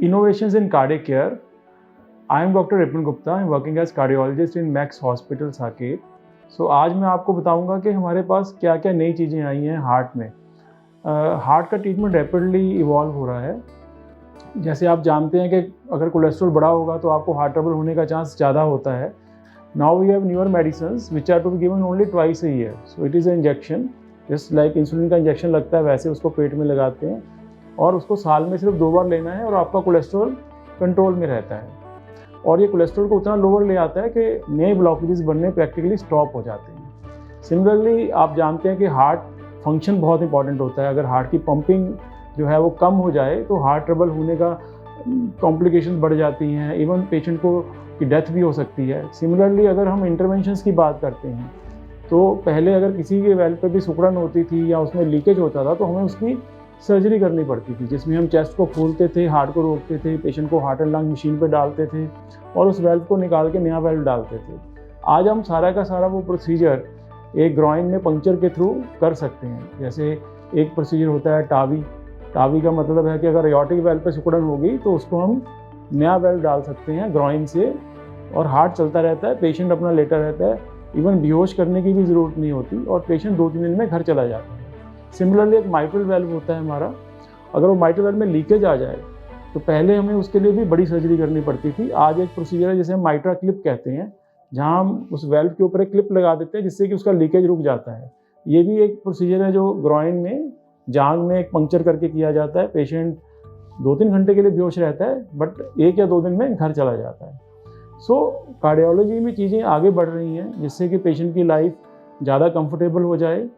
Innovations in cardiac care. I am Dr. Ripun Gupta. I am working as cardiologist in Max Hospital Saket. आज मैं आपको बताऊंगा कि हमारे पास क्या क्या नई चीज़ें आई हैं हार्ट में। हार्ट का ट्रीटमेंट रैपिडली इवॉल्व हो रहा है। जैसे आप जानते हैं कि अगर कोलेस्ट्रॉल बढ़ा होगा तो आपको हार्ट ट्रबल होने का चांस ज़्यादा होता है। Now we have newer medicines which are to be given only twice a year. So it is a injection, just like insulin का इंजेक्शन लगता है वैसे उसको पेट में लगाते हैं और उसको साल में सिर्फ 2 बार लेना है और आपका कोलेस्ट्रॉल कंट्रोल में रहता है। और ये कोलेस्ट्रॉल को उतना लोअर ले आता है कि नए ब्लॉकेजेस बनने प्रैक्टिकली स्टॉप हो जाते हैं। सिमिलरली आप जानते हैं कि हार्ट फंक्शन बहुत इंपॉर्टेंट होता है। अगर हार्ट की पंपिंग जो है वो कम हो जाए तो हार्ट ट्रबल होने का कॉम्प्लिकेशन बढ़ जाती हैं, इवन पेशेंट को की डेथ भी हो सकती है। सिमिलरली अगर हम इंटरवेंशंस की बात करते हैं तो पहले अगर किसी के वेल्व पे भी सिकुड़न होती थी या उसमें लीकेज होता था तो हमें उसकी सर्जरी करनी पड़ती थी, जिसमें हम चेस्ट को खोलते थे, हार्ट को रोकते थे, पेशेंट को हार्ट एंड लंग मशीन पे डालते थे और उस वेल्व को निकाल के नया वेल्व डालते थे। आज हम सारा का सारा वो प्रोसीजर एक ग्रॉइन में पंक्चर के थ्रू कर सकते हैं। जैसे एक प्रोसीजर होता है टावी। टावी का मतलब है कि अगर एयोर्टिक वेल्व पे सिकुड़न होगी तो उसको हम नया वेल्व डाल सकते हैं ग्रॉइन से और हार्ट चलता रहता है, पेशेंट अपना लेटा रहता है, इवन बेहोश करने की भी ज़रूरत नहीं होती और पेशेंट 2-3 दिन में घर चला जाता है। सिमिलरली एक माइट्रल वेल्व होता है हमारा। अगर वो माइट्रल वेल्व में लीकेज आ जाए तो पहले हमें उसके लिए भी बड़ी सर्जरी करनी पड़ती थी। आज एक प्रोसीजर है जिसे हम माइट्रा क्लिप कहते हैं, जहां हम उस वेल्व के ऊपर एक क्लिप लगा देते हैं जिससे कि उसका लीकेज रुक जाता है। ये भी एक प्रोसीजर है जो ग्रॉइन में जांघ में एक पंक्चर करके किया जाता है। पेशेंट 2-3 घंटे के लिए बेहोश रहता है बट 1 या 2 दिन में घर चला जाता है। कार्डियोलॉजी में चीज़ें आगे बढ़ रही हैं जिससे कि पेशेंट की लाइफ ज़्यादा कंफर्टेबल हो जाए,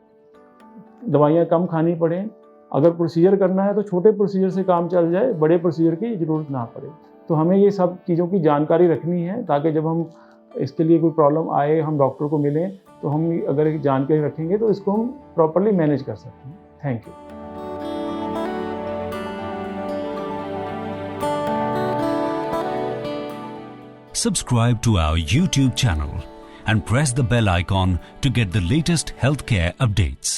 दवाइयाँ कम खानी पड़ें। अगर प्रोसीजर करना है तो छोटे प्रोसीजर से काम चल जाए, बड़े प्रोसीजर की ज़रूरत ना पड़े। तो हमें ये सब चीज़ों की जानकारी रखनी है ताकि जब हम इसके लिए कोई प्रॉब्लम आए, हम डॉक्टर को मिलें तो हम अगर एक जानकारी रखेंगे तो इसको हम प्रॉपर्ली मैनेज कर सकते हैं। Thank you. Subscribe to our YouTube channel and press the bell icon to get the latest healthcare updates.